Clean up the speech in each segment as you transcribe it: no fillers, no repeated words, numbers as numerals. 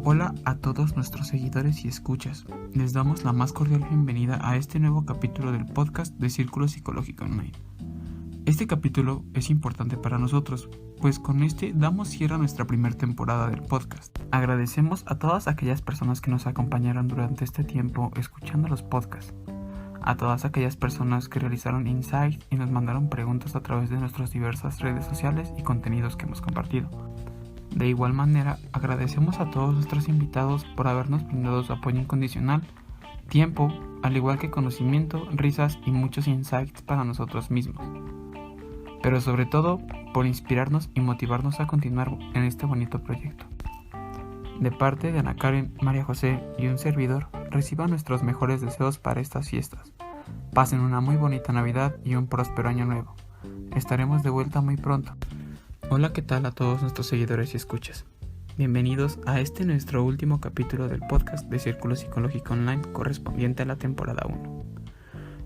Hola a todos nuestros seguidores y escuchas. Les damos la más cordial bienvenida a este nuevo capítulo del podcast de Círculo Psicológico Online. Este capítulo es importante para nosotros, pues con este damos cierre a nuestra primera temporada del podcast. Agradecemos a todas aquellas personas que nos acompañaron durante este tiempo escuchando los podcasts, a todas aquellas personas que realizaron insights y nos mandaron preguntas a través de nuestras diversas redes sociales y contenidos que hemos compartido. De igual manera, agradecemos a todos nuestros invitados por habernos brindado su apoyo incondicional, tiempo, al igual que conocimiento, risas y muchos insights para nosotros mismos. Pero sobre todo, por inspirarnos y motivarnos a continuar en este bonito proyecto. De parte de Ana Karen, María José y un servidor, reciban nuestros mejores deseos para estas fiestas. Pasen una muy bonita Navidad y un próspero año nuevo. Estaremos de vuelta muy pronto. Hola, ¿qué tal a todos nuestros seguidores y escuchas? Bienvenidos a este nuestro último capítulo del podcast de Círculo Psicológico Online correspondiente a la temporada 1.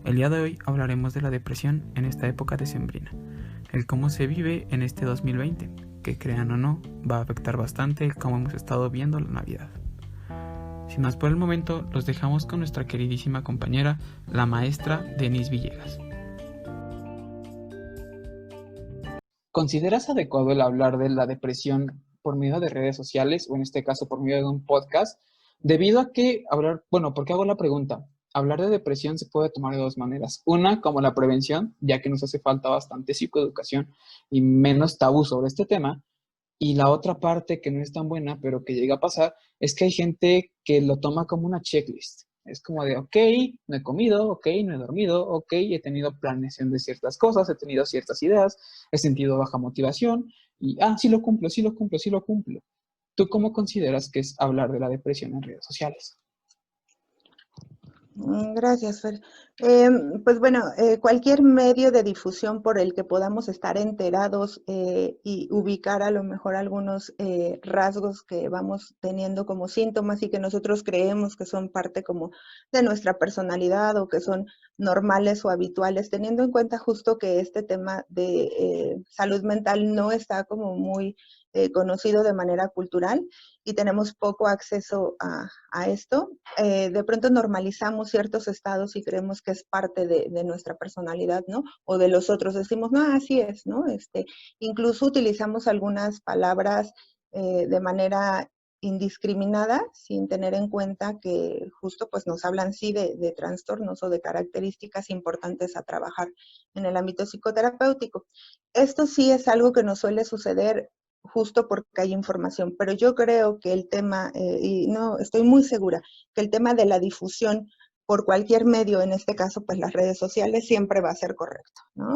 El día de hoy hablaremos de la depresión en esta época decembrina, el cómo se vive en este 2020, que crean o no, va a afectar bastante el cómo hemos estado viendo la Navidad. Sin más por el momento, los dejamos con nuestra queridísima compañera, la maestra Denise Villegas. ¿Consideras adecuado el hablar de la depresión por medio de redes sociales o en este caso por medio de un podcast? Debido a que ¿por qué hago la pregunta? Hablar de depresión se puede tomar de dos maneras. Una, como la prevención, ya que nos hace falta bastante psicoeducación y menos tabú sobre este tema. Y la otra parte que no es tan buena, pero que llega a pasar, es que hay gente que lo toma como una checklist. Es como de, ok, no he comido, ok, no he dormido, ok, he tenido planeación de ciertas cosas, he tenido ciertas ideas, he sentido baja motivación y, sí lo cumplo, sí lo cumplo, sí lo cumplo. ¿Tú cómo consideras que es hablar de la depresión en redes sociales? Gracias, Fer. Pues bueno, cualquier medio de difusión por el que podamos estar enterados y ubicar a lo mejor algunos rasgos que vamos teniendo como síntomas y que nosotros creemos que son parte como de nuestra personalidad o que son normales o habituales, teniendo en cuenta justo que este tema de salud mental no está como muy conocido de manera cultural y tenemos poco acceso a esto. De pronto normalizamos ciertos estados y creemos que es parte de nuestra personalidad, ¿no? O de los otros, decimos, no, así es, ¿no? Incluso utilizamos algunas palabras de manera indiscriminada, sin tener en cuenta que justo pues nos hablan sí de trastornos o de características importantes a trabajar en el ámbito psicoterapéutico. Esto sí es algo que nos suele suceder justo porque hay información, pero yo creo que el tema, y no, estoy muy segura, que el tema de la difusión por cualquier medio, en este caso pues las redes sociales, siempre va a ser correcto, ¿no?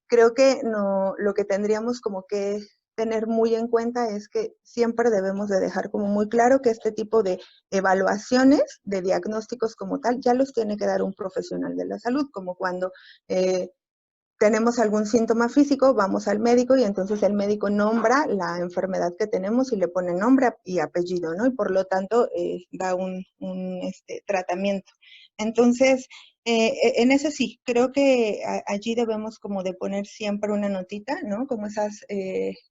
Creo que no, lo que tendríamos como que tener muy en cuenta es que siempre debemos de dejar como muy claro que este tipo de evaluaciones, de diagnósticos como tal, ya los tiene que dar un profesional de la salud, como cuando tenemos algún síntoma físico, vamos al médico y entonces el médico nombra la enfermedad que tenemos y le pone nombre y apellido, ¿no? Y por lo tanto da un tratamiento. Entonces, en eso sí, creo que allí debemos como de poner siempre una notita, ¿no? Como esas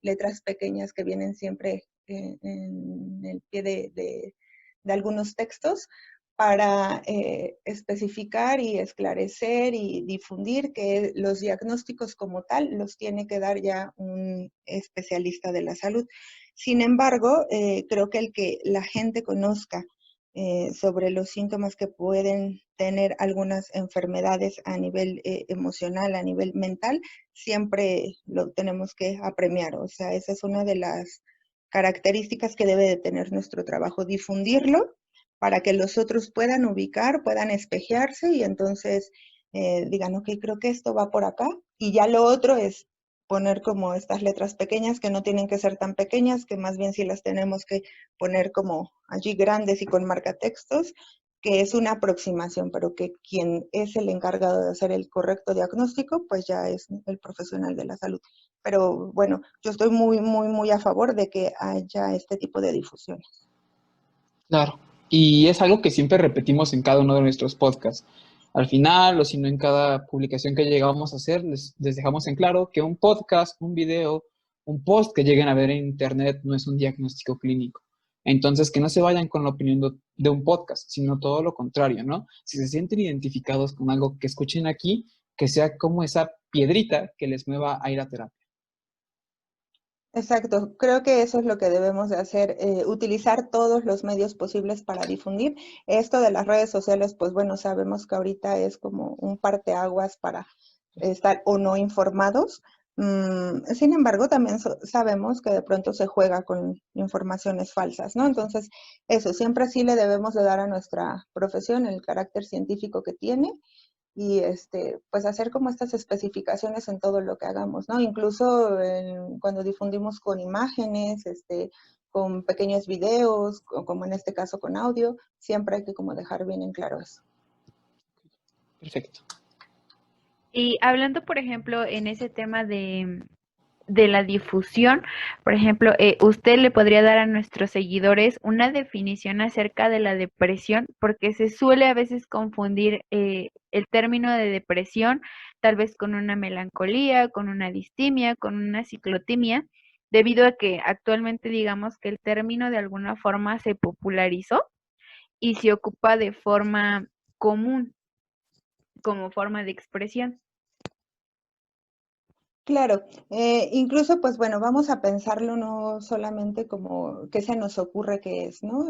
letras pequeñas que vienen siempre en el pie de algunos textos, para especificar y esclarecer y difundir que los diagnósticos como tal los tiene que dar ya un especialista de la salud. Sin embargo, creo que el que la gente conozca sobre los síntomas que pueden tener algunas enfermedades a nivel emocional, a nivel mental, siempre lo tenemos que apremiar. O sea, esa es una de las características que debe de tener nuestro trabajo, difundirlo para que los otros puedan ubicar, puedan espejearse y entonces digan, ok, creo que esto va por acá. Y ya lo otro es poner como estas letras pequeñas que no tienen que ser tan pequeñas, que más bien sí las tenemos que poner como allí grandes y con marcatextos, que es una aproximación, pero que quien es el encargado de hacer el correcto diagnóstico, pues ya es el profesional de la salud. Pero bueno, yo estoy muy, muy, muy a favor de que haya este tipo de difusiones. Claro, y es algo que siempre repetimos en cada uno de nuestros podcasts. Al final, o si no en cada publicación que llegamos a hacer, les dejamos en claro que un podcast, un video, un post que lleguen a ver en internet no es un diagnóstico clínico. Entonces, que no se vayan con la opinión de un podcast, sino todo lo contrario, ¿no? Si se sienten identificados con algo que escuchen aquí, que sea como esa piedrita que les mueva a ir a terapia. Exacto, creo que eso es lo que debemos de hacer, utilizar todos los medios posibles para difundir. Esto de las redes sociales, pues bueno, sabemos que ahorita es como un parteaguas para estar o no informados. Sin embargo, también sabemos que de pronto se juega con informaciones falsas, ¿no? Entonces, eso, siempre sí le debemos de dar a nuestra profesión el carácter científico que tiene y pues hacer como estas especificaciones en todo lo que hagamos, ¿no? Incluso cuando difundimos con imágenes, con pequeños videos, como en este caso con audio, siempre hay que como dejar bien en claro eso. Perfecto. Y hablando, por ejemplo, en ese tema de la difusión, por ejemplo, usted le podría dar a nuestros seguidores una definición acerca de la depresión, porque se suele a veces confundir el término de depresión tal vez con una melancolía, con una distimia, con una ciclotimia, debido a que actualmente digamos que el término de alguna forma se popularizó y se ocupa de forma común como forma de expresión. Claro, incluso pues bueno, vamos a pensarlo no solamente como qué se nos ocurre que es, ¿no?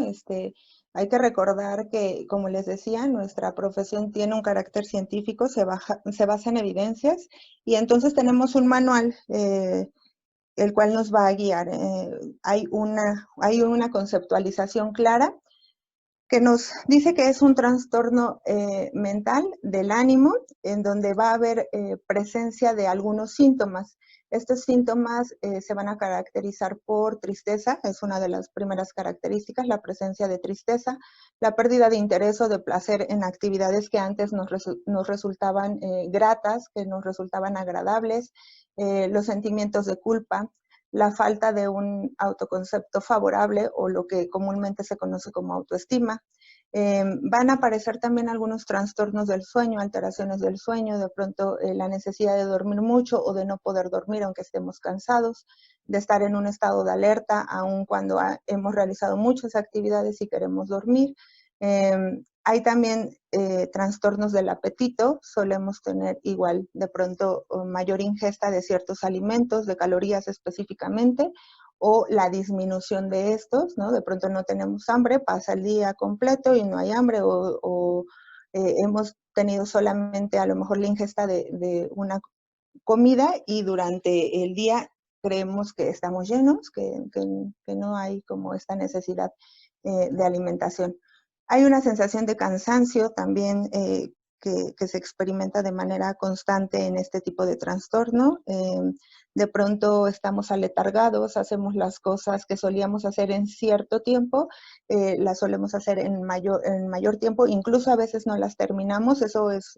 Hay que recordar que, como les decía, nuestra profesión tiene un carácter científico, se basa en evidencias y entonces tenemos un manual, el cual nos va a guiar. Hay una conceptualización clara que nos dice que es un trastorno mental del ánimo, en donde va a haber presencia de algunos síntomas. Estos síntomas se van a caracterizar por tristeza, es una de las primeras características, la presencia de tristeza, la pérdida de interés o de placer en actividades que antes nos resultaban gratas, que nos resultaban agradables, los sentimientos de culpa, la falta de un autoconcepto favorable o lo que comúnmente se conoce como autoestima. Van a aparecer también algunos trastornos del sueño, alteraciones del sueño, de pronto la necesidad de dormir mucho o de no poder dormir aunque estemos cansados, de estar en un estado de alerta aun cuando hemos realizado muchas actividades y queremos dormir. Hay también trastornos del apetito, solemos tener igual de pronto mayor ingesta de ciertos alimentos, de calorías específicamente, o la disminución de estos, ¿no? De pronto no tenemos hambre, pasa el día completo y no hay hambre, o hemos tenido solamente a lo mejor la ingesta de una comida y durante el día creemos que estamos llenos, que no hay como esta necesidad de alimentación. Hay una sensación de cansancio también que se experimenta de manera constante en este tipo de trastorno. De pronto estamos aletargados, hacemos las cosas que solíamos hacer en cierto tiempo, las solemos hacer en mayor tiempo, incluso a veces no las terminamos. Eso es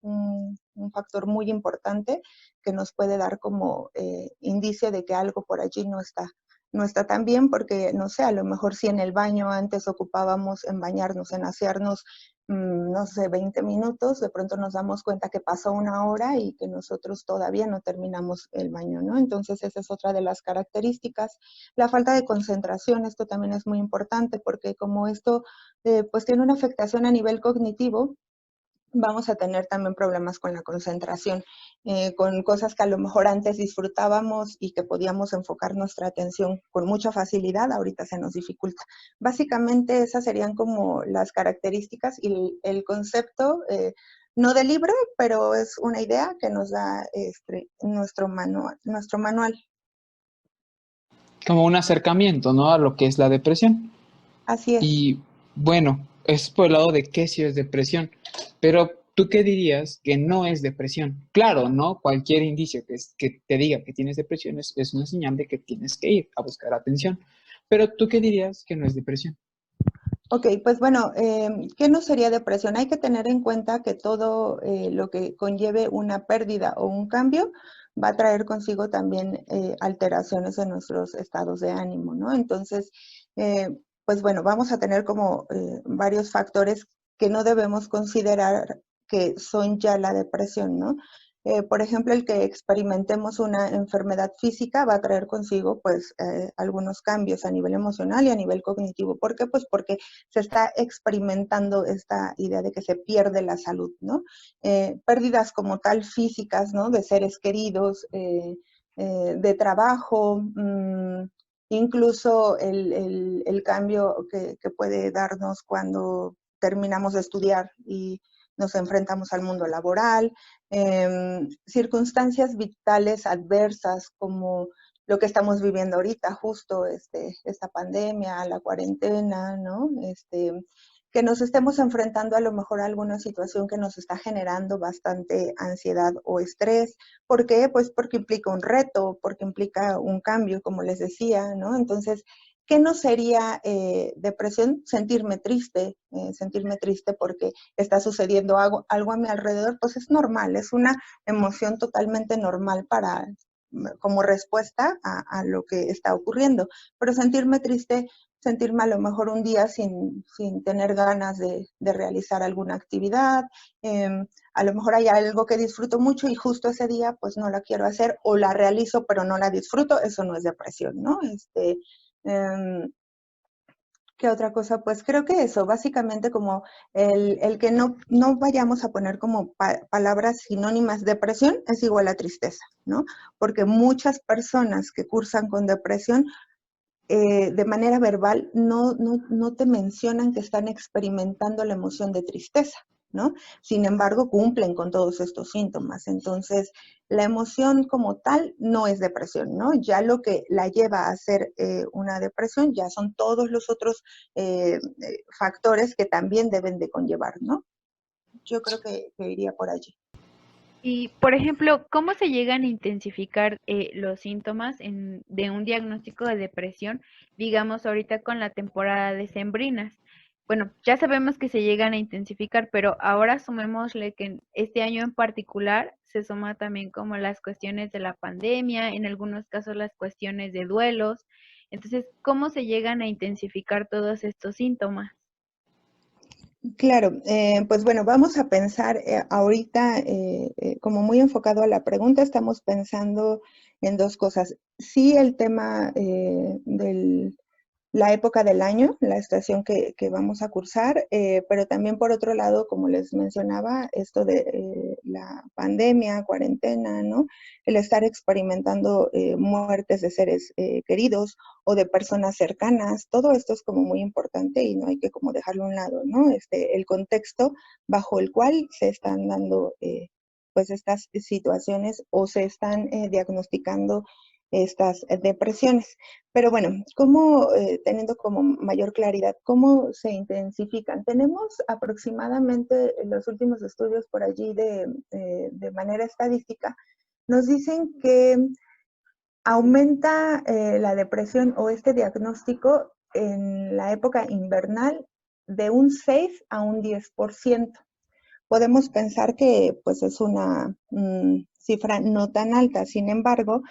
un factor muy importante que nos puede dar como indicio de que algo por allí no está tan bien, porque, no sé, a lo mejor si en el baño antes ocupábamos en bañarnos, en asearnos, no sé, 20 minutos, de pronto nos damos cuenta que pasó una hora y que nosotros todavía no terminamos el baño, ¿no? Entonces esa es otra de las características. La falta de concentración, esto también es muy importante porque como esto pues tiene una afectación a nivel cognitivo, vamos a tener también problemas con la concentración, con cosas que a lo mejor antes disfrutábamos y que podíamos enfocar nuestra atención con mucha facilidad, ahorita se nos dificulta. Básicamente esas serían como las características y el concepto, no de libro, pero es una idea que nos da nuestro manual. Como un acercamiento, ¿no? A lo que es la depresión. Así es. Y bueno, es por el lado de que sí es depresión, pero ¿tú qué dirías que no es depresión? Claro, ¿no? Cualquier indicio que te diga que tienes depresión es una señal de que tienes que ir a buscar atención. Pero ¿tú qué dirías que no es depresión? Ok, pues bueno, ¿qué no sería depresión? Hay que tener en cuenta que todo lo que conlleve una pérdida o un cambio va a traer consigo también alteraciones en nuestros estados de ánimo, ¿no? Entonces, pues bueno, vamos a tener como varios factores que no debemos considerar que son ya la depresión, ¿no? Por ejemplo, el que experimentemos una enfermedad física va a traer consigo pues algunos cambios a nivel emocional y a nivel cognitivo. ¿Por qué? Pues porque se está experimentando esta idea de que se pierde la salud, ¿no? Pérdidas como tal físicas, ¿no? De seres queridos, de trabajo, incluso el cambio que puede darnos cuando terminamos de estudiar y nos enfrentamos al mundo laboral, circunstancias vitales adversas como lo que estamos viviendo ahorita, justo esta pandemia, la cuarentena, ¿no? Que nos estemos enfrentando a lo mejor a alguna situación que nos está generando bastante ansiedad o estrés. ¿Por qué? Pues porque implica un reto, porque implica un cambio, como les decía, ¿no? Entonces, ¿qué no sería depresión? Sentirme triste porque está sucediendo algo a mi alrededor, pues es normal, es una emoción totalmente normal como respuesta a lo que está ocurriendo. Pero sentirme triste, sentirme a lo mejor un día sin tener ganas de realizar alguna actividad, a lo mejor hay algo que disfruto mucho y justo ese día pues no la quiero hacer o la realizo pero no la disfruto, eso no es depresión, ¿no? ¿Qué otra cosa? Pues creo que eso, básicamente como el que no vayamos a poner como palabras sinónimas, depresión es igual a tristeza, ¿no? Porque muchas personas que cursan con depresión de manera verbal no te mencionan que están experimentando la emoción de tristeza, ¿no? Sin embargo, cumplen con todos estos síntomas. Entonces, la emoción como tal no es depresión, ¿no? Ya lo que la lleva a ser una depresión ya son todos los otros factores que también deben de conllevar, ¿no? Yo creo que iría por allí. Y, por ejemplo, ¿cómo se llegan a intensificar los síntomas de un diagnóstico de depresión, digamos, ahorita con la temporada decembrinas? Bueno, ya sabemos que se llegan a intensificar, pero ahora sumémosle que este año en particular se suma también como las cuestiones de la pandemia, en algunos casos las cuestiones de duelos. Entonces, ¿cómo se llegan a intensificar todos estos síntomas? Claro, pues bueno, vamos a pensar ahorita como muy enfocado a la pregunta, estamos pensando en dos cosas. Sí, el tema de la época del año, la estación que vamos a cursar, pero también por otro lado, como les mencionaba, esto de la pandemia, cuarentena, ¿no? El estar experimentando muertes de seres queridos o de personas cercanas, todo esto es como muy importante y no hay que como dejarlo a un lado, ¿no? El contexto bajo el cual se están dando pues estas situaciones o se están diagnosticando estas depresiones. Pero bueno, ¿cómo, teniendo como mayor claridad, cómo se intensifican? Tenemos aproximadamente los últimos estudios por allí de manera estadística, nos dicen que aumenta la depresión o este diagnóstico en la época invernal de un 6 a un 10%. Podemos pensar que pues es una cifra no tan alta, sin embargo,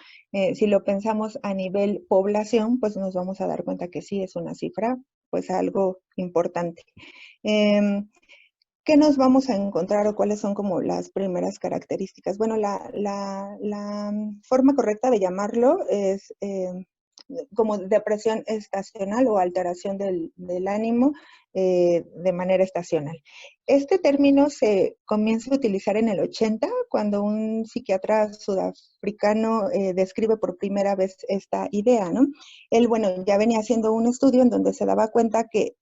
si lo pensamos a nivel población, pues nos vamos a dar cuenta que sí es una cifra pues algo importante. ¿Qué nos vamos a encontrar o cuáles son como las primeras características? Bueno, la forma correcta de llamarlo es como depresión estacional o alteración del ánimo de manera estacional. Este término se comienza a utilizar en el 80, cuando un psiquiatra sudafricano describe por primera vez esta idea, ¿no? Él, bueno, ya venía haciendo un estudio en donde se daba cuenta que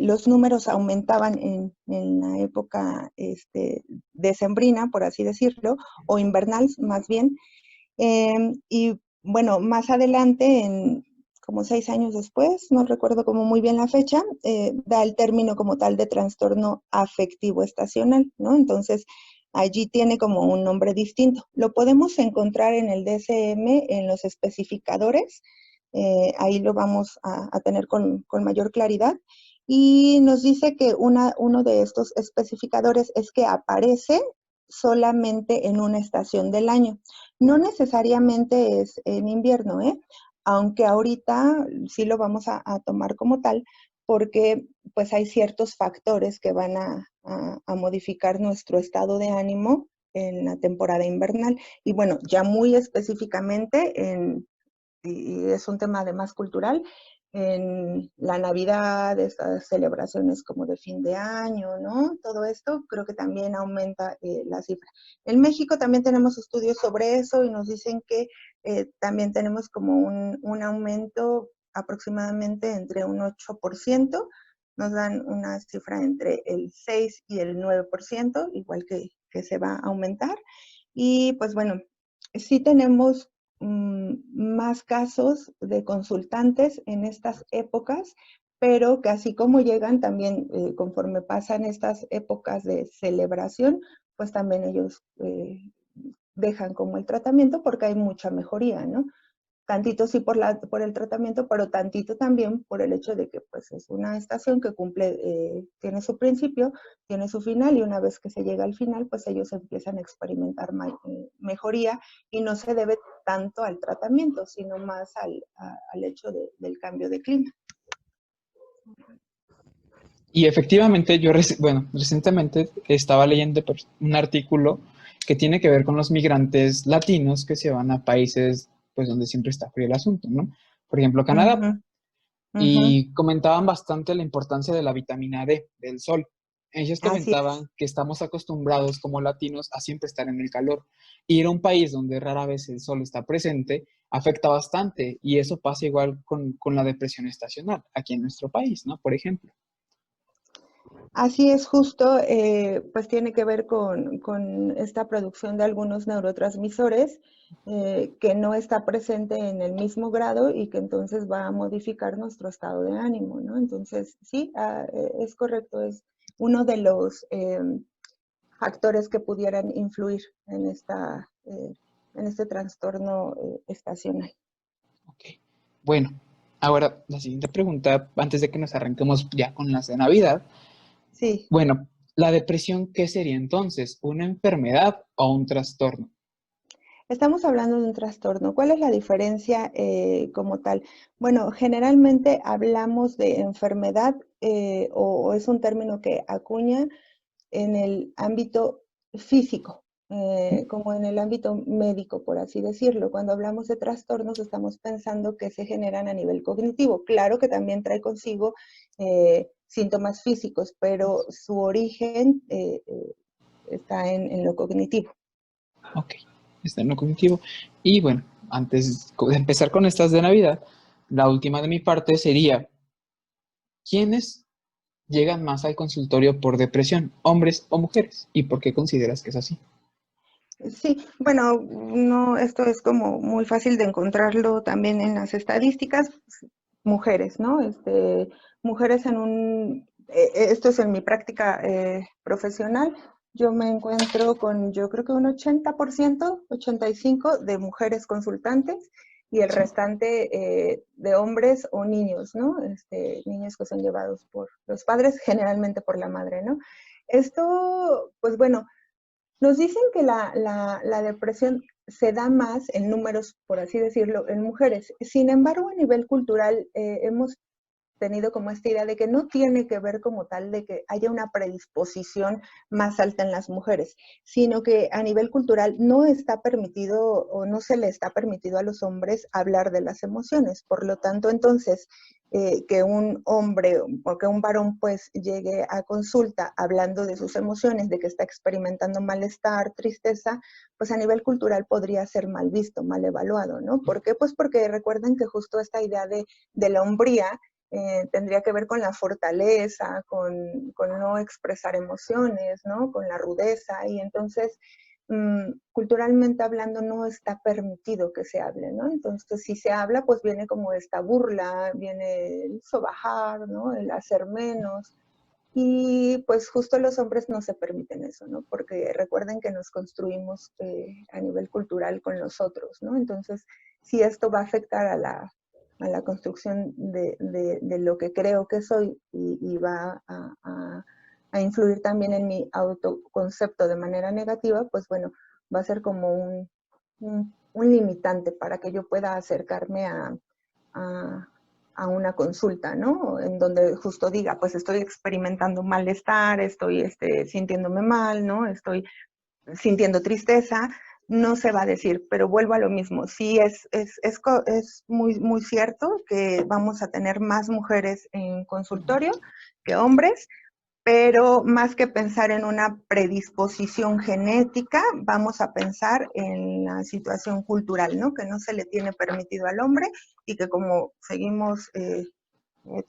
los números aumentaban en la época decembrina, por así decirlo, o invernal más bien, y bueno, más adelante, como 6 años después, no recuerdo como muy bien la fecha, da el término como tal de trastorno afectivo estacional, ¿no? Entonces, allí tiene como un nombre distinto. Lo podemos encontrar en el DSM, en los especificadores, ahí lo vamos a tener con mayor claridad. Y nos dice que uno de estos especificadores es que aparece solamente en una estación del año. No necesariamente es en invierno, aunque ahorita sí lo vamos a tomar como tal, porque pues hay ciertos factores que van a modificar nuestro estado de ánimo en la temporada invernal. Y bueno, ya muy específicamente, y es un tema además cultural, en la Navidad, estas celebraciones como de fin de año, ¿no? Todo esto creo que también aumenta la cifra. En México también tenemos estudios sobre eso y nos dicen que también tenemos como un aumento aproximadamente entre un 8%, nos dan una cifra entre el 6 y el 9%, igual que se va a aumentar. Y pues bueno, sí tenemos más casos de consultantes en estas épocas, pero que así como llegan también conforme pasan estas épocas de celebración, pues también ellos dejan como el tratamiento porque hay mucha mejoría, ¿no? Tantito sí por el tratamiento, pero tantito también por el hecho de que pues es una estación que cumple, tiene su principio, tiene su final, y una vez que se llega al final, pues ellos empiezan a experimentar mejoría, y no se debe tanto al tratamiento, sino más al hecho del cambio de clima. Y efectivamente, bueno, recientemente estaba leyendo un artículo que tiene que ver con los migrantes latinos que se van a países pues donde siempre está frío el asunto, ¿no? Por ejemplo, Canadá. Y comentaban bastante la importancia de la vitamina D, del sol. Ellos comentaban que estamos acostumbrados como latinos a siempre estar en el calor. Y ir a un país donde rara vez el sol está presente afecta bastante. Y eso pasa igual con la depresión estacional aquí en nuestro país, ¿no? Por ejemplo. Así es, justo, pues tiene que ver con esta producción de algunos neurotransmisores que no está presente en el mismo grado y que entonces va a modificar nuestro estado de ánimo, ¿no? Entonces, sí, es correcto, es uno de los factores que pudieran influir en este trastorno estacional. Ok. Bueno, ahora la siguiente pregunta, antes de que nos arranquemos ya con las de Navidad. Sí. Bueno, la depresión, ¿qué sería entonces? ¿Una enfermedad o un trastorno? Estamos hablando de un trastorno. ¿Cuál es la diferencia como tal? Bueno, generalmente hablamos de enfermedad o es un término que acuña en el ámbito físico, como en el ámbito médico, por así decirlo. Cuando hablamos de trastornos estamos pensando que se generan a nivel cognitivo. Claro que también trae consigo síntomas físicos, pero su origen está en lo cognitivo. Ok, está en lo cognitivo. Y bueno, antes de empezar con estas de Navidad, la última de mi parte sería, ¿quiénes llegan más al consultorio por depresión, hombres o mujeres? ¿Y por qué consideras que es así? Sí, bueno, no, esto es como muy fácil de encontrarlo también en las estadísticas. Mujeres, ¿no? Mujeres esto es en mi práctica profesional, yo me encuentro con, yo creo que un 80%, 85% de mujeres consultantes y el restante de hombres o niños, ¿no? Niños que son llevados por los padres, generalmente por la madre, ¿no? Esto, pues bueno, nos dicen que la depresión se da más en números, por así decirlo, en mujeres. Sin embargo, a nivel cultural, hemos tenido como esta idea de que no tiene que ver como tal de que haya una predisposición más alta en las mujeres, sino que a nivel cultural no está permitido o no se le está permitido a los hombres hablar de las emociones. Por lo tanto, entonces, que un hombre o que un varón pues llegue a consulta hablando de sus emociones, de que está experimentando malestar, tristeza, pues a nivel cultural podría ser mal visto, mal evaluado, ¿no? ¿Por qué? Pues porque recuerden que justo esta idea de la hombría tendría que ver con la fortaleza, con no expresar emociones, ¿no? Con la rudeza, y entonces culturalmente hablando no está permitido que se hable, ¿no? Entonces si se habla, pues viene como esta burla, viene el sobajar, ¿no? El hacer menos, y pues justo los hombres no se permiten eso, ¿no? Porque recuerden que nos construimos a nivel cultural con los otros, ¿no? Entonces, si esto va a afectar a la construcción de lo que creo que soy y va a influir también en mi autoconcepto de manera negativa, pues bueno, va a ser como un limitante para que yo pueda acercarme a una consulta, ¿no? En donde justo diga, pues estoy experimentando malestar, estoy sintiéndome mal, ¿no? Estoy sintiendo tristeza, no se va a decir, pero vuelvo a lo mismo. Sí, es muy, muy cierto que vamos a tener más mujeres en consultorio que hombres, pero más que pensar en una predisposición genética, vamos a pensar en la situación cultural, ¿no? Que no se le tiene permitido al hombre y que como seguimos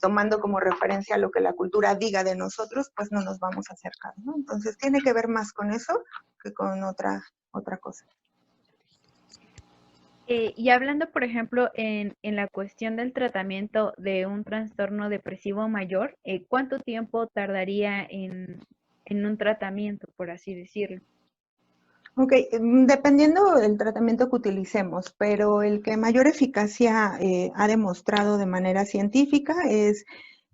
tomando como referencia lo que la cultura diga de nosotros, pues no nos vamos a acercar, ¿no? Entonces tiene que ver más con eso que con otra cosa. Y hablando, por ejemplo, en la cuestión del tratamiento de un trastorno depresivo mayor, ¿cuánto tiempo tardaría en un tratamiento, por así decirlo? Ok, dependiendo del tratamiento que utilicemos, pero el que mayor eficacia ha demostrado de manera científica es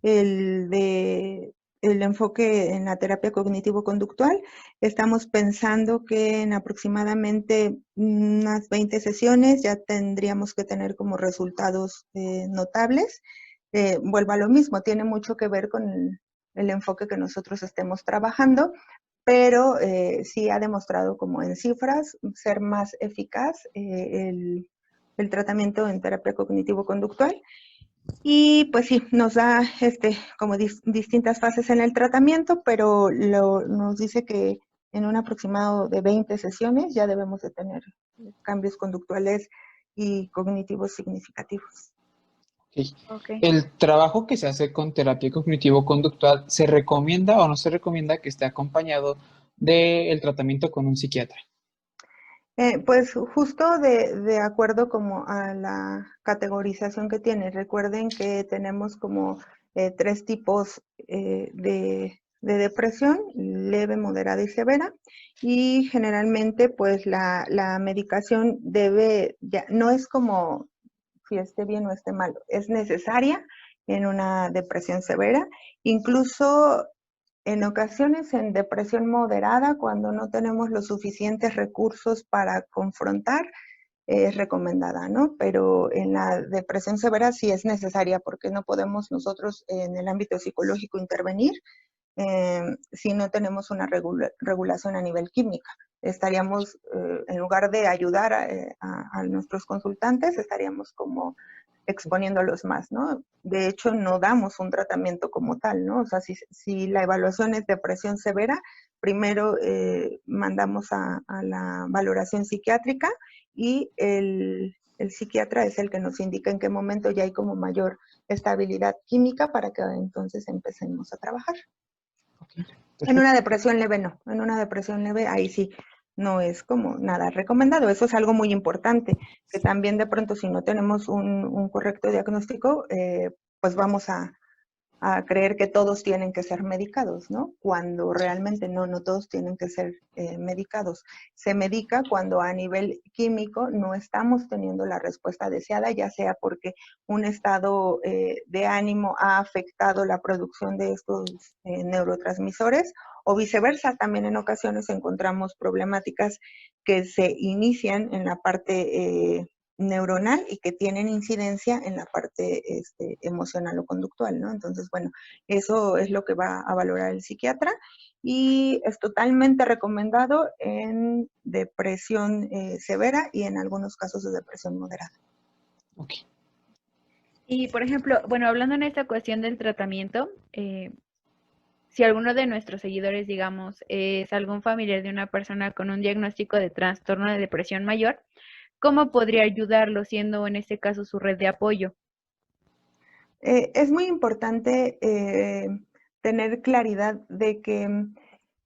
el de el enfoque en la terapia cognitivo-conductual. Estamos pensando que en aproximadamente unas 20 sesiones ya tendríamos que tener como resultados notables. Vuelvo a lo mismo, tiene mucho que ver con el enfoque que nosotros estemos trabajando, pero sí ha demostrado como en cifras ser más eficaz el tratamiento en terapia cognitivo-conductual. Y pues sí, nos da como distintas fases en el tratamiento, pero nos dice que en un aproximado de 20 sesiones ya debemos de tener cambios conductuales y cognitivos significativos. Ok. Okay. ¿El trabajo que se hace con terapia cognitivo-conductual se recomienda o no se recomienda que esté acompañado del tratamiento con un psiquiatra? Pues justo de acuerdo como a la categorización que tiene. Recuerden que tenemos como 3 tipos de depresión: leve, moderada y severa. Y generalmente pues la medicación no es como si esté bien o esté mal, es necesaria en una depresión severa. Incluso en ocasiones en depresión moderada, cuando no tenemos los suficientes recursos para confrontar, es recomendada, ¿no? Pero en la depresión severa sí es necesaria porque no podemos nosotros en el ámbito psicológico intervenir si no tenemos una regulación a nivel química. Estaríamos, en lugar de ayudar a nuestros consultantes, estaríamos como exponiéndolos más, ¿no? De hecho, no damos un tratamiento como tal, ¿no? O sea, si la evaluación es depresión severa, primero mandamos a la valoración psiquiátrica y el psiquiatra es el que nos indica en qué momento ya hay como mayor estabilidad química para que entonces empecemos a trabajar. Okay, En perfecto. una depresión leve no, en una depresión leve ahí sí no es como nada recomendado. Eso es algo muy importante, que también de pronto si no tenemos un correcto diagnóstico, pues vamos a creer que todos tienen que ser medicados, ¿no? Cuando realmente no todos tienen que ser medicados. Se medica cuando a nivel químico no estamos teniendo la respuesta deseada, ya sea porque un estado de ánimo ha afectado la producción de estos neurotransmisores o viceversa. También en ocasiones encontramos problemáticas que se inician en la parte neuronal y que tienen incidencia en la parte emocional o conductual, ¿no? Entonces, bueno, eso es lo que va a valorar el psiquiatra y es totalmente recomendado en depresión severa y en algunos casos de depresión moderada. Ok. Y por ejemplo, bueno, hablando en esta cuestión del tratamiento, si alguno de nuestros seguidores, digamos, es algún familiar de una persona con un diagnóstico de trastorno de depresión mayor, ¿cómo podría ayudarlo siendo en este caso su red de apoyo? Es muy importante tener claridad de que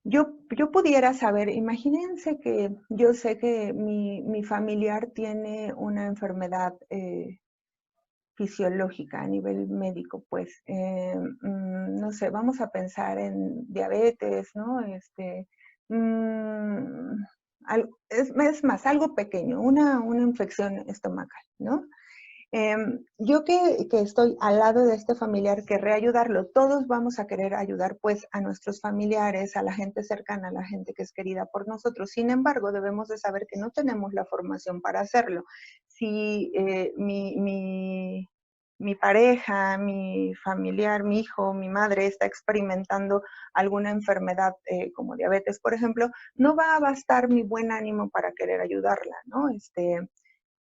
yo pudiera saber, imagínense que yo sé que mi familiar tiene una enfermedad fisiológica a nivel médico, pues, no sé, vamos a pensar en diabetes, ¿no? Mm, es más, algo pequeño, una infección estomacal, ¿no? Yo que estoy al lado de este familiar, querré ayudarlo. Todos vamos a querer ayudar pues a nuestros familiares, a la gente cercana, a la gente que es querida por nosotros. Sin embargo, debemos de saber que no tenemos la formación para hacerlo. Si mi pareja, mi familiar, mi hijo, mi madre está experimentando alguna enfermedad como diabetes, por ejemplo, no va a bastar mi buen ánimo para querer ayudarla, ¿no?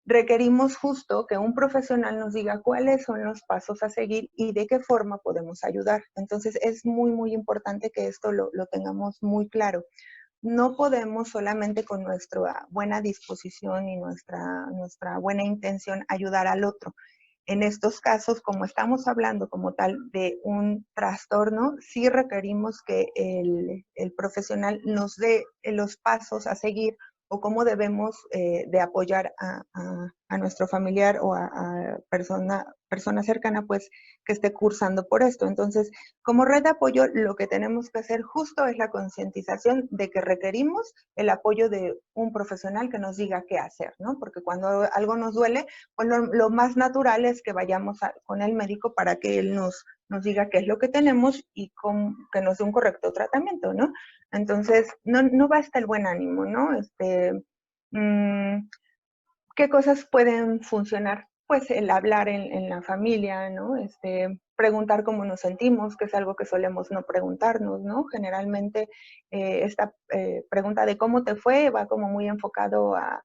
Requerimos justo que un profesional nos diga cuáles son los pasos a seguir y de qué forma podemos ayudar. Entonces, es muy, muy importante que esto lo tengamos muy claro. No podemos solamente con nuestra buena disposición y nuestra buena intención ayudar al otro. En estos casos, como estamos hablando como tal de un trastorno, sí requerimos que el profesional nos dé los pasos a seguir o cómo debemos de apoyar a nuestro familiar o a persona cercana, pues, que esté cursando por esto. Entonces, como red de apoyo, lo que tenemos que hacer justo es la concientización de que requerimos el apoyo de un profesional que nos diga qué hacer, ¿no? Porque cuando algo nos duele, pues lo más natural es que vayamos con el médico para que él nos diga qué es lo que tenemos y que nos dé un correcto tratamiento, ¿no? Entonces, no basta el buen ánimo, ¿no? ¿Qué cosas pueden funcionar? Pues el hablar en la familia, ¿no? Preguntar cómo nos sentimos, que es algo que solemos no preguntarnos, ¿no? Generalmente esta pregunta de cómo te fue va como muy enfocado a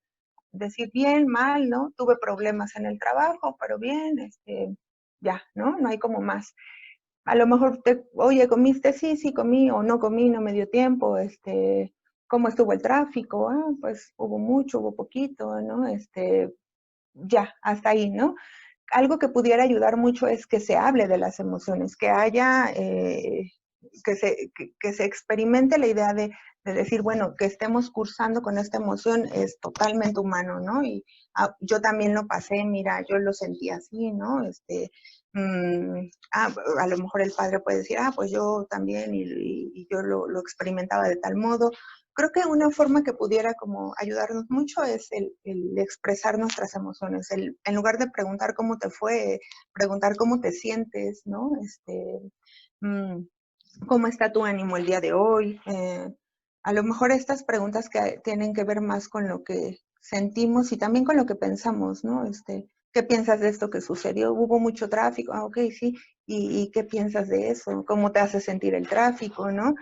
decir bien, mal, ¿no? Tuve problemas en el trabajo, pero bien, ya, ¿no? No hay como más. A lo mejor oye, ¿comiste? Sí, sí comí, o no comí, no me dio tiempo, ¿cómo estuvo el tráfico? Ah, pues hubo mucho, hubo poquito, ¿no? Ya, hasta ahí, ¿no? Algo que pudiera ayudar mucho es que se hable de las emociones, que haya, que se experimente la idea de decir, bueno, que estemos cursando con esta emoción es totalmente humano, ¿no? Y yo también lo pasé, mira, yo lo sentí así, ¿no? A lo mejor el padre puede decir, pues yo también y yo lo experimentaba de tal modo. Creo que una forma que pudiera como ayudarnos mucho es el expresar nuestras emociones, en lugar de preguntar cómo te fue, preguntar cómo te sientes, ¿no? ¿Cómo está tu ánimo el día de hoy? A lo mejor estas preguntas que tienen que ver más con lo que sentimos y también con lo que pensamos, ¿no? ¿Qué piensas de esto que sucedió? ¿Hubo mucho tráfico? Ok, sí. ¿Y qué piensas de eso? ¿Cómo te hace sentir el tráfico, no?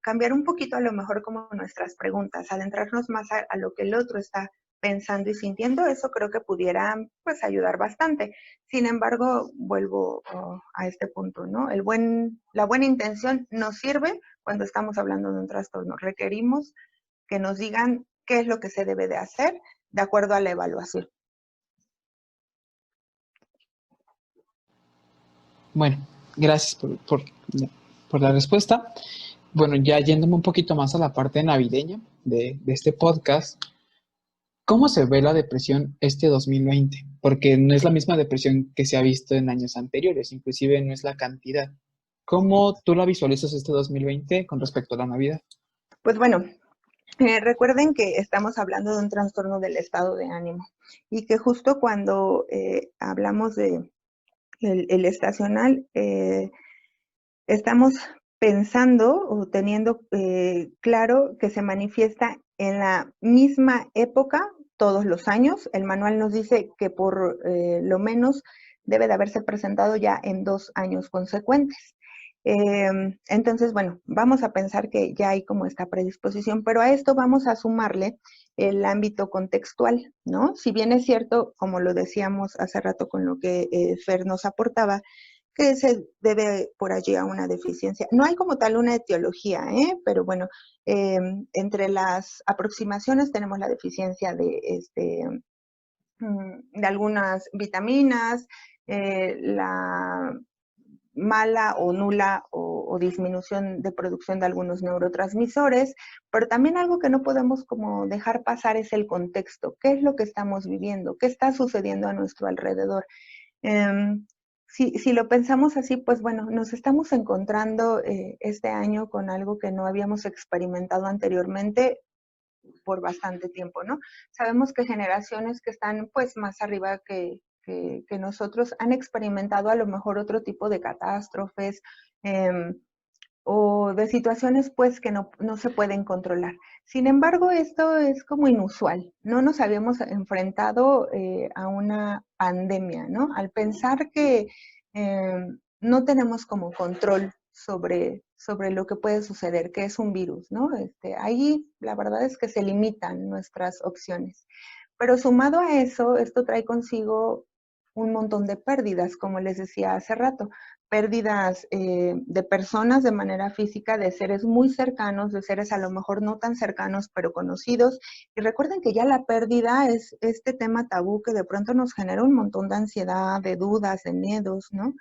Cambiar un poquito a lo mejor como nuestras preguntas, adentrarnos más a lo que el otro está pensando y sintiendo, eso creo que pudiera pues ayudar bastante. Sin embargo, vuelvo a este punto, ¿no? La buena intención nos sirve cuando estamos hablando de un trastorno. Requerimos que nos digan qué es lo que se debe de hacer de acuerdo a la evaluación. Bueno, gracias por la respuesta. Bueno, ya yéndome un poquito más a la parte navideña de este podcast, ¿cómo se ve la depresión este 2020? Porque no es la misma depresión que se ha visto en años anteriores, inclusive no es la cantidad. ¿Cómo tú la visualizas este 2020 con respecto a la Navidad? Pues bueno, recuerden que estamos hablando de un trastorno del estado de ánimo y que justo cuando hablamos de el estacional, estamos pensando o teniendo claro que se manifiesta en la misma época todos los años. El manual nos dice que por lo menos debe de haberse presentado ya en 2 años consecuentes. Entonces, bueno, vamos a pensar que ya hay como esta predisposición, pero a esto vamos a sumarle el ámbito contextual, ¿no? Si bien es cierto, como lo decíamos hace rato con lo que Fer nos aportaba, que se debe por allí a una deficiencia. No hay como tal una etiología, pero bueno, entre las aproximaciones tenemos la deficiencia de algunas vitaminas, la mala o nula o disminución de producción de algunos neurotransmisores, pero también algo que no podemos como dejar pasar es el contexto. ¿Qué es lo que estamos viviendo? ¿Qué está sucediendo a nuestro alrededor? Si lo pensamos así, pues bueno, nos estamos encontrando este año con algo que no habíamos experimentado anteriormente por bastante tiempo, ¿no? Sabemos que generaciones que están pues más arriba que nosotros han experimentado a lo mejor otro tipo de catástrofes, o de situaciones pues que no se pueden controlar. Sin embargo, esto es como inusual. No nos habíamos enfrentado a una pandemia, ¿no? Al pensar que no tenemos como control sobre lo que puede suceder, que es un virus, ¿no? Ahí la verdad es que se limitan nuestras opciones. Pero sumado a eso, esto trae consigo un montón de pérdidas, como les decía hace rato, pérdidas de personas de manera física, de seres muy cercanos, de seres a lo mejor no tan cercanos, pero conocidos. Y recuerden que ya la pérdida es este tema tabú que de pronto nos genera un montón de ansiedad, de dudas, de miedos, ¿no?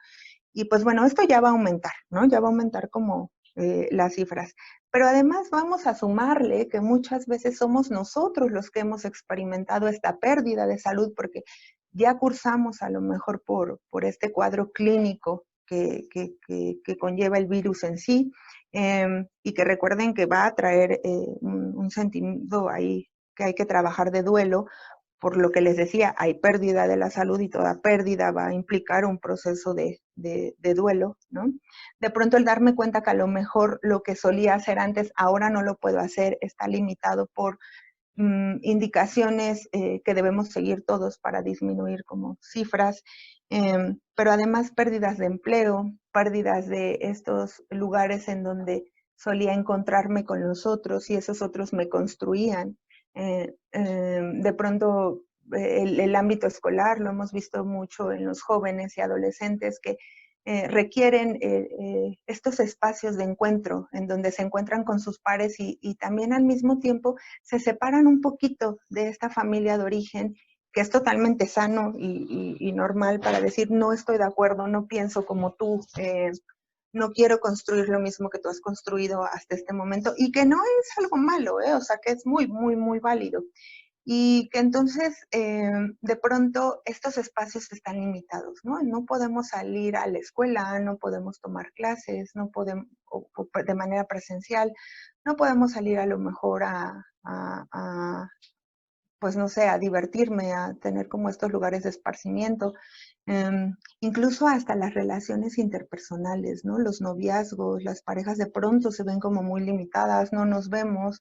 Y pues bueno, esto ya va a aumentar, ¿no? Ya va a aumentar como las cifras. Pero además vamos a sumarle que muchas veces somos nosotros los que hemos experimentado esta pérdida de salud porque ya cursamos a lo mejor por este cuadro clínico que conlleva el virus en sí, y que recuerden que va a traer un sentido ahí que hay que trabajar de duelo, por lo que les decía, hay pérdida de la salud y toda pérdida va a implicar un proceso de duelo, ¿no? De pronto el darme cuenta que a lo mejor lo que solía hacer antes, ahora no lo puedo hacer, está limitado por indicaciones que debemos seguir todos para disminuir como cifras, pero además pérdidas de empleo, pérdidas de estos lugares en donde solía encontrarme con los otros y esos otros me construían. De pronto el ámbito escolar lo hemos visto mucho en los jóvenes y adolescentes que requieren estos espacios de encuentro en donde se encuentran con sus pares y también al mismo tiempo se separan un poquito de esta familia de origen que es totalmente sano y normal para decir no estoy de acuerdo, no pienso como tú, no quiero construir lo mismo que tú has construido hasta este momento y que no es algo malo, o sea que es muy, muy, muy válido. Y que entonces de pronto estos espacios están limitados, ¿no? No podemos salir a la escuela, no podemos tomar clases, no podemos, o de manera presencial, no podemos salir a lo mejor pues no sé, a divertirme, a tener como estos lugares de esparcimiento, incluso hasta las relaciones interpersonales, ¿no? Los noviazgos, las parejas de pronto se ven como muy limitadas, no nos vemos,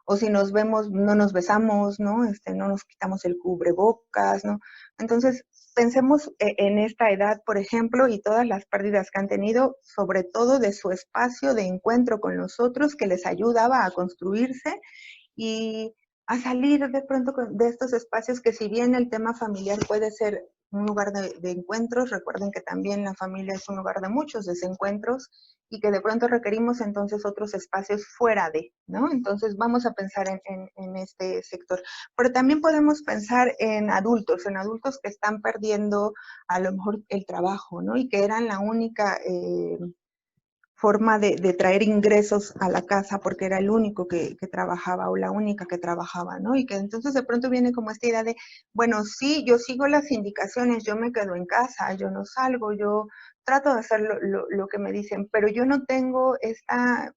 o si nos vemos no nos besamos, ¿no? No nos quitamos el cubrebocas, ¿no? Entonces, pensemos en esta edad, por ejemplo, y todas las pérdidas que han tenido, sobre todo de su espacio de encuentro con los otros que les ayudaba a construirse y a salir de pronto de estos espacios que si bien el tema familiar puede ser un lugar de encuentros, recuerden que también la familia es un lugar de muchos desencuentros y que de pronto requerimos entonces otros espacios fuera de, ¿no? Entonces vamos a pensar en este sector. Pero también podemos pensar en adultos que están perdiendo a lo mejor el trabajo, ¿no? Y que eran la única forma de traer ingresos a la casa porque era el único que trabajaba o la única que trabajaba, ¿no? Y que entonces de pronto viene como esta idea de, bueno, sí, yo sigo las indicaciones, yo me quedo en casa, yo no salgo, yo trato de hacer lo que me dicen, pero yo no tengo esta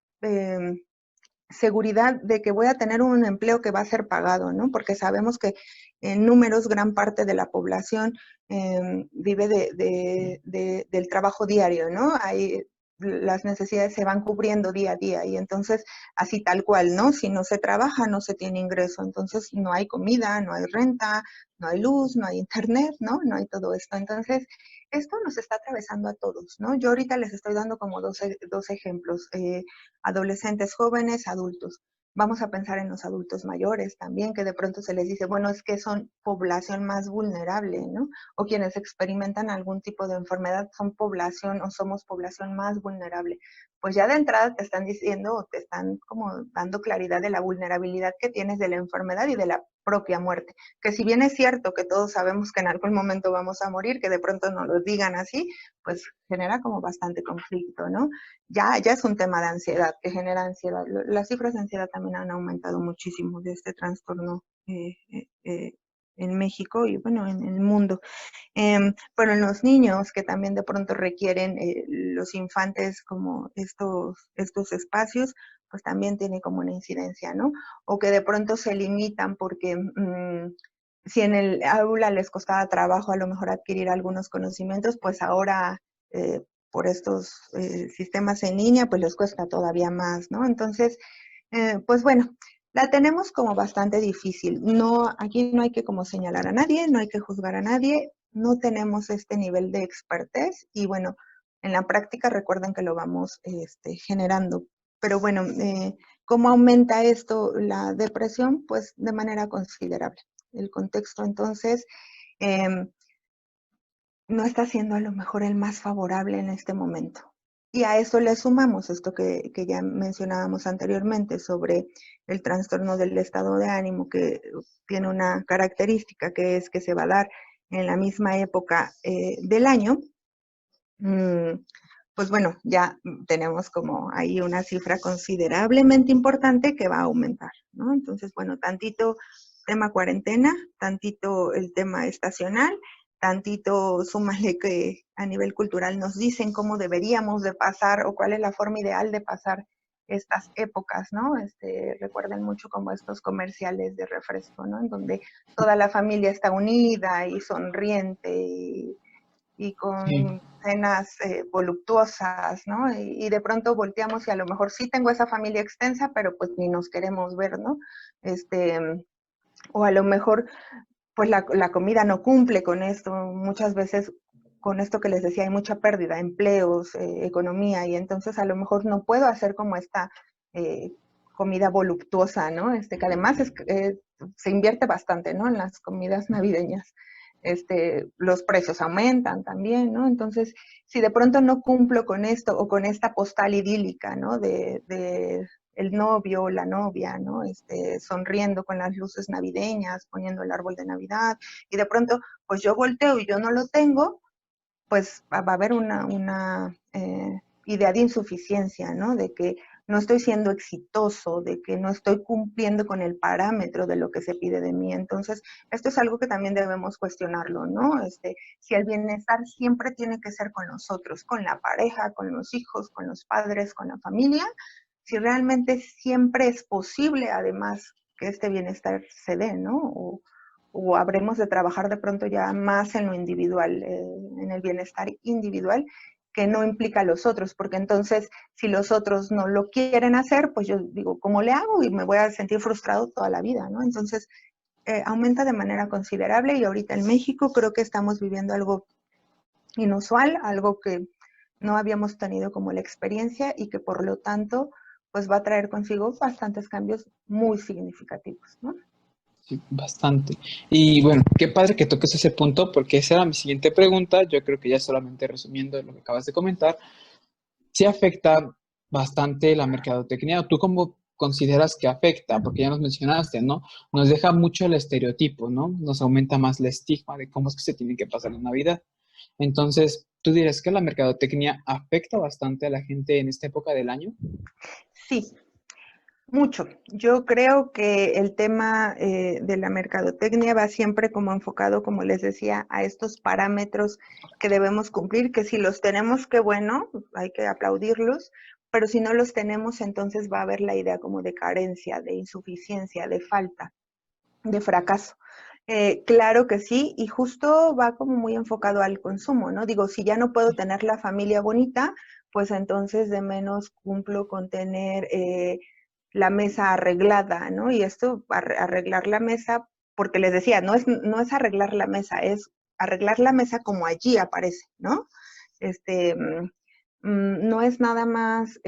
seguridad de que voy a tener un empleo que va a ser pagado, ¿no? Porque sabemos que en números gran parte de la población vive del trabajo diario, ¿no? Hay las necesidades se van cubriendo día a día y entonces así tal cual, ¿no? Si no se trabaja, no se tiene ingreso, entonces no hay comida, no hay renta, no hay luz, no hay internet, ¿no? No hay todo esto. Entonces, esto nos está atravesando a todos, ¿no? Yo ahorita les estoy dando como dos ejemplos, adolescentes, jóvenes, adultos. Vamos a pensar en los adultos mayores también, que de pronto se les dice, bueno, es que son población más vulnerable, ¿no? O quienes experimentan algún tipo de enfermedad son población o somos población más vulnerable. Pues ya de entrada te están diciendo o te están como dando claridad de la vulnerabilidad que tienes de la enfermedad y de la propia muerte. Que si bien es cierto que todos sabemos que en algún momento vamos a morir, que de pronto nos lo digan así, pues genera como bastante conflicto, ¿no? Ya es un tema de ansiedad, que genera ansiedad. Las cifras de ansiedad también han aumentado muchísimo de este trastorno en México y bueno, en el mundo. Pero en los niños que también de pronto requieren los infantes como estos espacios, pues también tiene como una incidencia, ¿no? O que de pronto se limitan porque si en el aula les costaba trabajo a lo mejor adquirir algunos conocimientos, pues ahora por estos sistemas en línea, pues les cuesta todavía más, ¿no? Entonces, pues bueno, la tenemos como bastante difícil. No, aquí no hay que como señalar a nadie, no hay que juzgar a nadie, no tenemos este nivel de expertez y bueno, en la práctica recuerden que lo vamos generando. Pero bueno, ¿cómo aumenta esto la depresión? Pues de manera considerable. El contexto entonces no está siendo a lo mejor el más favorable en este momento. Y a eso le sumamos esto que ya mencionábamos anteriormente sobre el trastorno del estado de ánimo, que tiene una característica que es que se va a dar en la misma época del año. Pues bueno, ya tenemos como ahí una cifra considerablemente importante que va a aumentar, ¿no? Entonces, bueno, tantito tema cuarentena, tantito el tema estacional, tantito súmale que a nivel cultural nos dicen cómo deberíamos de pasar o cuál es la forma ideal de pasar estas épocas, ¿no? Recuerden mucho como estos comerciales de refresco, ¿no? En donde toda la familia está unida y sonriente y con cenas voluptuosas, ¿no? Y de pronto volteamos y a lo mejor sí tengo esa familia extensa, pero pues ni nos queremos ver, ¿no? O a lo mejor pues la comida no cumple con esto, muchas veces con esto que les decía hay mucha pérdida, empleos, economía, y entonces a lo mejor no puedo hacer como esta comida voluptuosa, ¿no? Que además se invierte bastante, ¿no? En las comidas navideñas. Los precios aumentan también, ¿no? Entonces, si de pronto no cumplo con esto o con esta postal idílica, ¿no? De el novio o la novia, ¿no? Sonriendo con las luces navideñas, poniendo el árbol de Navidad, y de pronto, pues yo volteo y yo no lo tengo, pues va a haber una idea de insuficiencia, ¿no? De que no estoy siendo exitoso, de que no estoy cumpliendo con el parámetro de lo que se pide de mí. Entonces, esto es algo que también debemos cuestionarlo, ¿no? Si el bienestar siempre tiene que ser con nosotros, con la pareja, con los hijos, con los padres, con la familia, si realmente siempre es posible, además, que este bienestar se dé, ¿no? O habremos de trabajar de pronto ya más en lo individual, en el bienestar individual, que no implica a los otros, porque entonces si los otros no lo quieren hacer, pues yo digo, ¿cómo le hago? Y me voy a sentir frustrado toda la vida, ¿no? Entonces, aumenta de manera considerable y ahorita en México creo que estamos viviendo algo inusual, algo que no habíamos tenido como la experiencia y que por lo tanto, pues va a traer consigo bastantes cambios muy significativos, ¿no? Sí, bastante. Y bueno, qué padre que toques ese punto, porque esa era mi siguiente pregunta. Yo creo que ya solamente resumiendo lo que acabas de comentar, sí afecta bastante la mercadotecnia. ¿Tú cómo consideras que afecta? Porque ya nos mencionaste, ¿no? Nos deja mucho el estereotipo, ¿no? Nos aumenta más el estigma de cómo es que se tiene que pasar la Navidad. Entonces, ¿tú dirías que la mercadotecnia afecta bastante a la gente en esta época del año? Sí, mucho. Yo creo que el tema de la mercadotecnia va siempre como enfocado, como les decía, a estos parámetros que debemos cumplir, que si los tenemos, qué bueno, hay que aplaudirlos, pero si no los tenemos, entonces va a haber la idea como de carencia, de insuficiencia, de falta, de fracaso. Claro que sí, y justo va como muy enfocado al consumo, ¿no? Digo, si ya no puedo tener la familia bonita, pues entonces de menos cumplo con tener la mesa arreglada, ¿no? Y esto, arreglar la mesa, porque les decía, no es arreglar la mesa, es arreglar la mesa como allí aparece, ¿no? No es nada más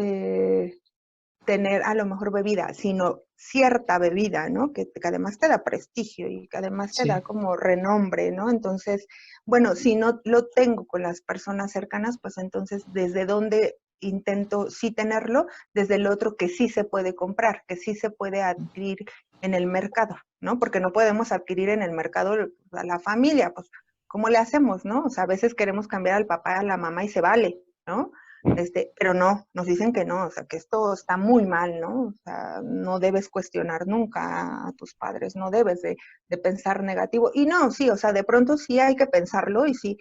tener a lo mejor bebida, sino cierta bebida, ¿no? Que además te da prestigio y que además te Sí. da como renombre, ¿no? Entonces, bueno, si no lo tengo con las personas cercanas, pues entonces, ¿desde dónde intento sí tenerlo? Desde el otro que sí se puede comprar, que sí se puede adquirir en el mercado, ¿no? Porque no podemos adquirir en el mercado a la familia, pues, ¿cómo le hacemos, no? O sea, a veces queremos cambiar al papá, a la mamá y se vale, ¿no? Pero no, nos dicen que no, o sea, que esto está muy mal, ¿no? O sea, no debes cuestionar nunca a tus padres, no debes de pensar negativo. Y no, sí, o sea, de pronto sí hay que pensarlo y sí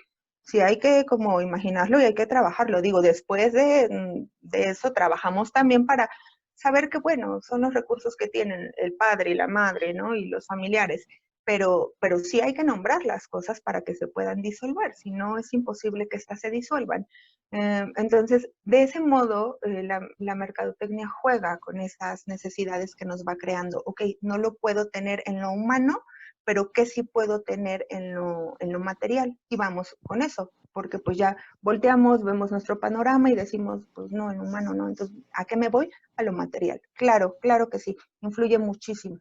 hay que como imaginarlo y hay que trabajarlo. Digo, después de eso trabajamos también para saber que, bueno, son los recursos que tienen el padre y la madre, ¿no? Y los familiares. pero sí hay que nombrar las cosas para que se puedan disolver, si no es imposible que éstas se disuelvan. Entonces, de ese modo, la mercadotecnia juega con esas necesidades que nos va creando. Ok, no lo puedo tener en lo humano, pero ¿qué sí puedo tener en lo material? Y vamos con eso, porque pues ya volteamos, vemos nuestro panorama y decimos, pues no, en lo humano no. Entonces, ¿a qué me voy? A lo material. Claro, claro que sí, influye muchísimo.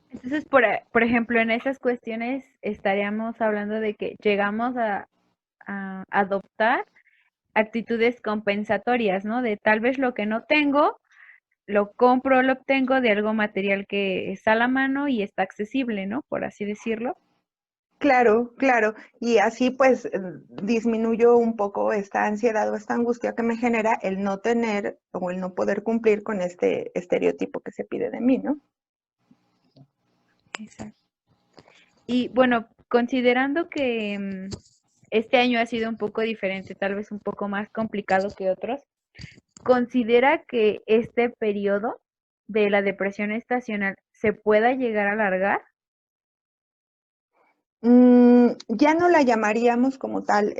Entonces, por ejemplo, en esas cuestiones estaríamos hablando de que llegamos a adoptar actitudes compensatorias, ¿no? De tal vez lo que no tengo, lo compro, lo obtengo de algo material que está a la mano y está accesible, ¿no? Por así decirlo. Claro, claro. Y así pues disminuyo un poco esta ansiedad o esta angustia que me genera el no tener o el no poder cumplir con este estereotipo que se pide de mí, ¿no? Exacto. Y bueno, considerando que este año ha sido un poco diferente, tal vez un poco más complicado que otros, ¿considera que este periodo de la depresión estacional se pueda llegar a alargar? Ya no la llamaríamos como tal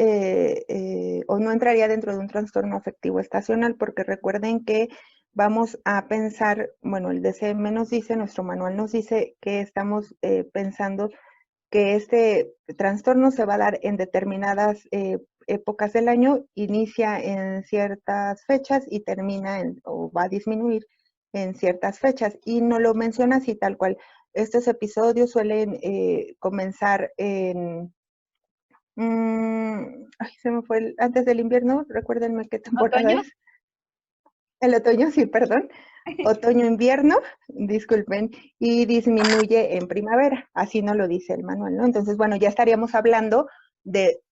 o no entraría dentro de un trastorno afectivo estacional porque recuerden que vamos a pensar, bueno, el DCM nos dice, nuestro manual nos dice que estamos pensando que este trastorno se va a dar en determinadas épocas del año, inicia en ciertas fechas y termina o va a disminuir en ciertas fechas. Y no lo menciona así tal cual. Estos episodios suelen comenzar en... ay, se me fue antes del invierno, recuérdenme qué temporada ¿Otoño? es. El otoño, sí, perdón. Otoño-invierno, disculpen, y disminuye en primavera. Así nos lo dice el manual, ¿no? Entonces, bueno, ya estaríamos hablando de,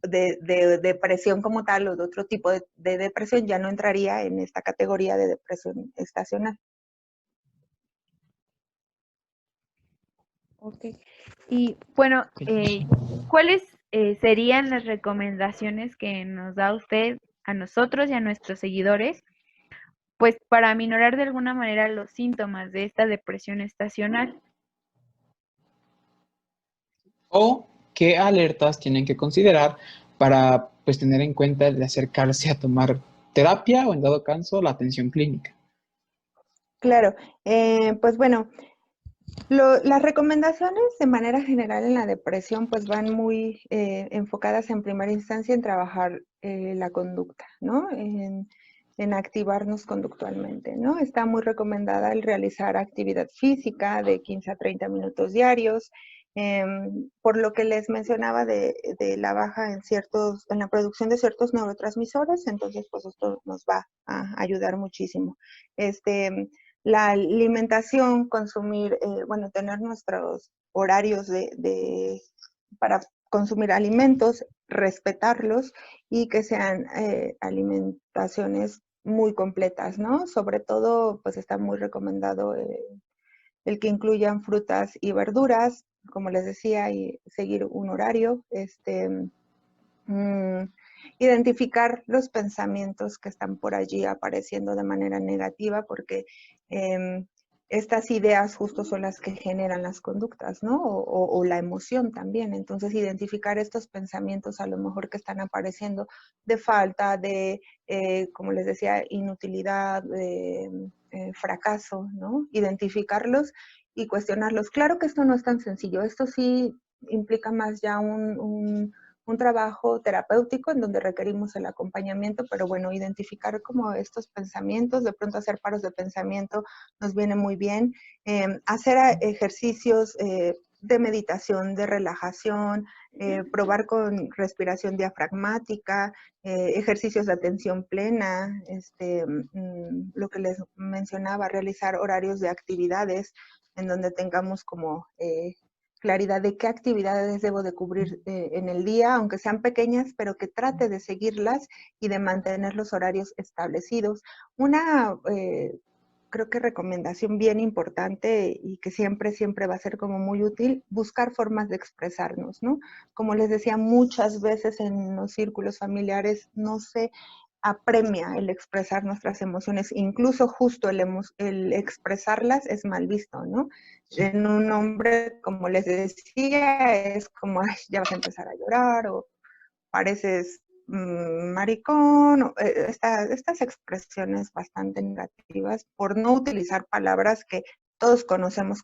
de depresión como tal o de otro tipo de depresión, ya no entraría en esta categoría de depresión estacional. Ok. Y bueno, ¿cuáles serían las recomendaciones que nos da usted a nosotros y a nuestros seguidores, pues para aminorar de alguna manera los síntomas de esta depresión estacional? O qué alertas tienen que considerar para pues tener en cuenta el de acercarse a tomar terapia o en dado caso la atención clínica. Claro, pues bueno, las recomendaciones de manera general en la depresión pues van muy enfocadas en primera instancia en trabajar la conducta, ¿no? En activarnos conductualmente, ¿no? Está muy recomendada el realizar actividad física de 15 a 30 minutos diarios, por lo que les mencionaba de la baja en la producción de ciertos neurotransmisores, entonces pues esto nos va a ayudar muchísimo. La alimentación, consumir, bueno, tener nuestros horarios para consumir alimentos, respetarlos y que sean alimentaciones muy completas, ¿no? Sobre todo, pues está muy recomendado el que incluyan frutas y verduras, como les decía, y seguir un horario, identificar los pensamientos que están por allí apareciendo de manera negativa, porque estas ideas justo son las que generan las conductas, ¿no? O la emoción también. Entonces, identificar estos pensamientos a lo mejor que están apareciendo de falta, como les decía, inutilidad, de fracaso, ¿no? Identificarlos y cuestionarlos. Claro que esto no es tan sencillo. Esto sí implica más ya un trabajo terapéutico en donde requerimos el acompañamiento, pero bueno, identificar como estos pensamientos, de pronto hacer paros de pensamiento nos viene muy bien. Hacer ejercicios de meditación, de relajación, probar con respiración diafragmática, ejercicios de atención plena, lo que les mencionaba, realizar horarios de actividades en donde tengamos como claridad de qué actividades debo de cubrir en el día, aunque sean pequeñas, pero que trate de seguirlas y de mantener los horarios establecidos. Una, creo que recomendación bien importante y que siempre, siempre va a ser como muy útil, buscar formas de expresarnos, ¿no? Como les decía, muchas veces en los círculos familiares no se apremia el expresar nuestras emociones, incluso justo el expresarlas es mal visto, ¿no? Sí. En un hombre, como les decía, es como, ay, ya vas a empezar a llorar, o pareces maricón, o, estas expresiones bastante negativas por no utilizar palabras que todos conocemos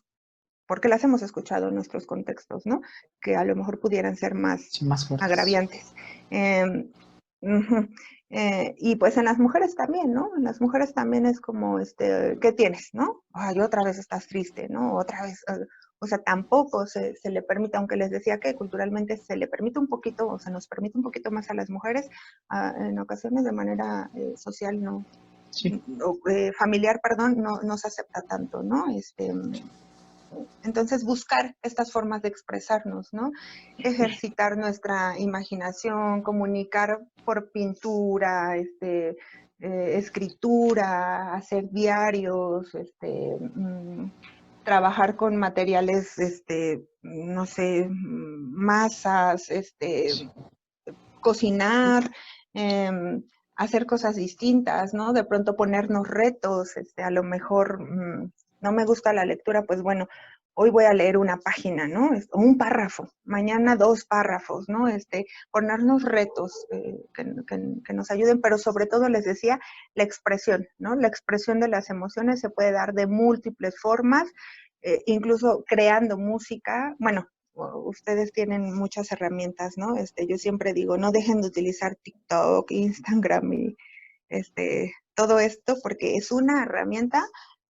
porque las hemos escuchado en nuestros contextos, ¿no? Que a lo mejor pudieran ser Sí, más fuertes. agraviantes. Y pues en las mujeres también, ¿no? En las mujeres también es como, ¿qué tienes, no? Ay, otra vez estás triste, ¿no? Otra vez, o sea, tampoco se le permite, aunque les decía que culturalmente se le permite un poquito, o se nos permite un poquito más a las mujeres, en ocasiones de manera social, no, Sí. familiar, perdón, no se acepta tanto, ¿no? Entonces, buscar estas formas de expresarnos, ¿no? Ejercitar nuestra imaginación, comunicar por pintura, escritura, hacer diarios, trabajar con materiales, no sé, masas, cocinar, hacer cosas distintas, ¿no? De pronto ponernos retos, a lo mejor no me gusta la lectura, pues bueno, hoy voy a leer una página, ¿no? O un párrafo, mañana 2 párrafos, ¿no? Ponernos retos que nos ayuden, pero sobre todo les decía, la expresión, ¿no? La expresión de las emociones se puede dar de múltiples formas, incluso creando música, bueno, ustedes tienen muchas herramientas, ¿no? Yo siempre digo, no dejen de utilizar TikTok, Instagram y todo esto, porque es una herramienta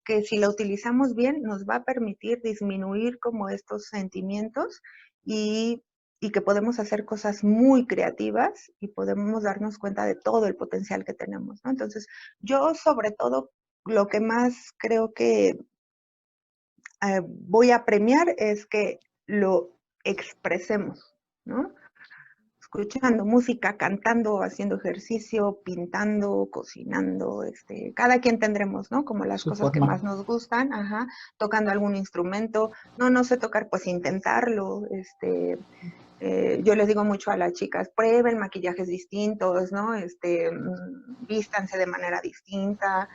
que si la utilizamos bien nos va a permitir disminuir como estos sentimientos y que podemos hacer cosas muy creativas y podemos darnos cuenta de todo el potencial que tenemos, ¿no? Entonces, yo sobre todo lo que más creo que voy a premiar es que lo expresemos, ¿no? Escuchando música, cantando, haciendo ejercicio, pintando, cocinando, cada quien tendremos, ¿no? Como las Su cosas que forma. más nos gustan, ajá, tocando algún instrumento, no sé tocar, pues intentarlo, yo les digo mucho a las chicas, prueben maquillajes distintos, ¿no? Vístanse de manera distinta,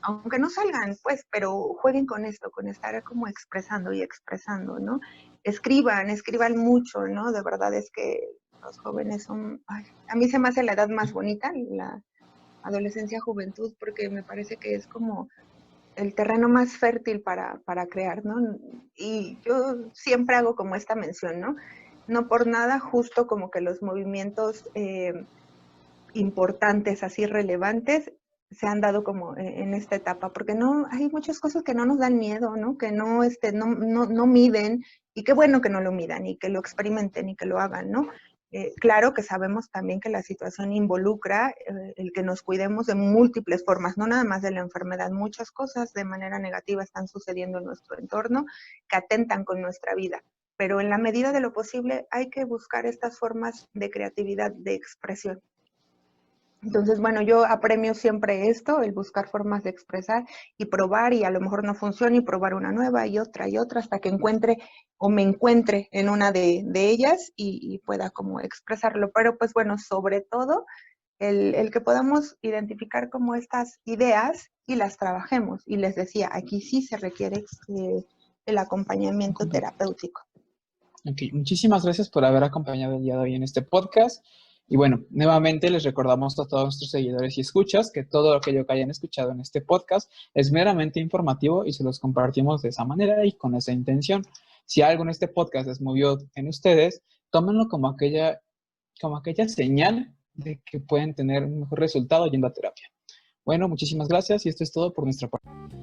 aunque no salgan, pues, pero jueguen con esto, con estar como expresando y expresando, ¿no? Escriban mucho, ¿no? De verdad es que los jóvenes son, ay, a mí se me hace la edad más bonita, la adolescencia, juventud, porque me parece que es como el terreno más fértil para crear, ¿no? Y yo siempre hago como esta mención, ¿no? No por nada, justo como que los movimientos importantes, así relevantes, se han dado como en esta etapa, porque no, hay muchas cosas que no nos dan miedo, ¿no? Que no miden, y qué bueno que no lo midan, y que lo experimenten, y que lo hagan, ¿no? Claro que sabemos también que la situación involucra el que nos cuidemos de múltiples formas, no nada más de la enfermedad, muchas cosas de manera negativa están sucediendo en nuestro entorno que atentan con nuestra vida, pero en la medida de lo posible hay que buscar estas formas de creatividad, de expresión. Entonces, bueno, yo apremio siempre esto, el buscar formas de expresar y probar, y a lo mejor no funciona, y probar una nueva y otra, hasta que encuentre o me encuentre en una de ellas y pueda como expresarlo. Pero pues bueno, sobre todo el que podamos identificar como estas ideas y las trabajemos. Y les decía, aquí sí se requiere el acompañamiento terapéutico. Ok, muchísimas gracias por haber acompañado el día de hoy en este podcast. Y bueno, nuevamente les recordamos a todos nuestros seguidores y escuchas que todo aquello que hayan escuchado en este podcast es meramente informativo y se los compartimos de esa manera y con esa intención. Si algo en este podcast les movió en ustedes, tómenlo como aquella señal de que pueden tener un mejor resultado yendo a terapia. Bueno, muchísimas gracias y esto es todo por nuestra parte.